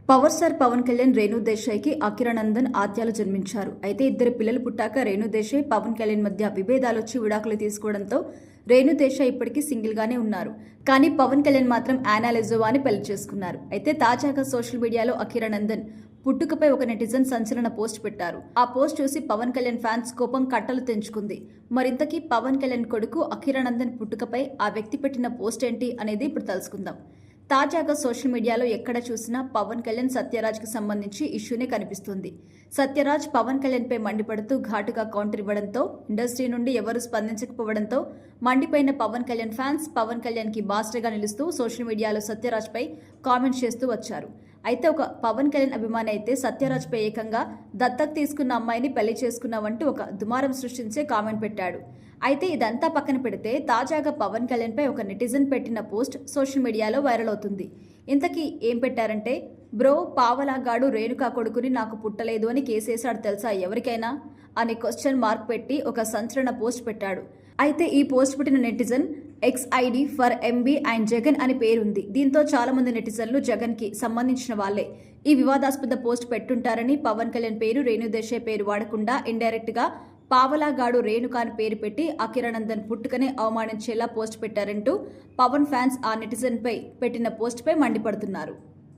Power star Pawan Kalyan Renu దేశాయ్కి Akira Nandan ఆద్యాలు జన్మించారు. అయితే ఇద్దరు పిల్లలు పుట్టాక రేణు దేశాయ్ పవన్ కళ్యాణ్ మధ్య విభేదాలొచ్చి విడాకులు తీసుకోవడంతో రేణు దేశాయ్ ఇప్పటికీ సింగిల్ గానే ఉన్నారు. కానీ పవన్ కళ్యాణ్ మాత్రం యానా లెజోవాని పెళ్లి చేసుకున్నారు. అయితే తాజాగా సోషల్ మీడియాలో అకిరానందన్ పుట్టుకపై ఒక నెటిజన్ సంచలన పోస్ట్ పెట్టారు. ఆ పోస్ట్ చూసి పవన్ కళ్యాణ్ ఫ్యాన్స్ కోపం కట్టలు తెంచుకుంది. మరింతకీ పవన్ కళ్యాణ్ కొడుకు అకిరానందన్ పుట్టుకపై ఆ వ్యక్తి పెట్టిన పోస్ట్ ఏంటి అనేది ఇప్పుడు తెలుసుకుందాం. తాజాగా సోషల్ మీడియాలో ఎక్కడ చూసినా పవన్ కళ్యాణ్ సత్యరాజ్కి సంబంధించి ఇష్యూనే కనిపిస్తుంది. సత్యరాజ్ పవన్ కళ్యాణ్పై మండిపడుతూ ఘాటుగా కౌంటర్ ఇవ్వడంతో ఇండస్ట్రీ నుండి ఎవరూ స్పందించకపోవడంతో మండిపోయిన పవన్ కళ్యాణ్ ఫ్యాన్స్ పవన్ కళ్యాణ్కి బాస్టర్గా నిలుస్తూ సోషల్ మీడియాలో సత్యరాజ్పై కామెంట్స్ చేస్తూ వచ్చారు. అయితే ఒక పవన్ కళ్యాణ్ అభిమాని అయితే సత్యరాజ్పై ఏకంగా దత్తక్ తీసుకున్న అమ్మాయిని పెళ్లి చేసుకున్నావంటూ ఒక దుమారం సృష్టించే కామెంట్ పెట్టాడు. అయితే ఇదంతా పక్కన పెడితే తాజాగా పవన్ కళ్యాణ్పై ఒక నెటిజన్ పెట్టిన పోస్ట్ సోషల్ మీడియాలో వైరల్ అవుతుంది. ఇంతకీ ఏం పెట్టారంటే, బ్రో పావలాగాడు రేణుకా కొడుకుని నాకు పుట్టలేదు అని కేసేశాడు తెలుసా ఎవరికైనా అని క్వశ్చన్ మార్క్ పెట్టి ఒక సంచలన పోస్ట్ పెట్టాడు. అయితే ఈ పోస్ట్ పెట్టిన netizen XID for MB and Jagan అని పేరుంది. దీంతో చాలా మంది నెటిజన్లు జగన్ కి సంబంధించిన వాళ్లే ఈ వివాదాస్పద పోస్ట్ పెట్టుంటారని, పవన్ కళ్యాణ్ పేరు రేణు దేశాయ్ పేరు వాడకుండా ఇండైరెక్ట్ గా పావలాగాడు రేణుకా అని పేరు పెట్టి అకిరానందన్ పుట్టుకనే అవమానించేలా పోస్ట్ పెట్టారంటూ పవన్ ఫ్యాన్స్ ఆ నెటిజన్ పై పెట్టిన పోస్ట్ పై మండిపడుతున్నారు.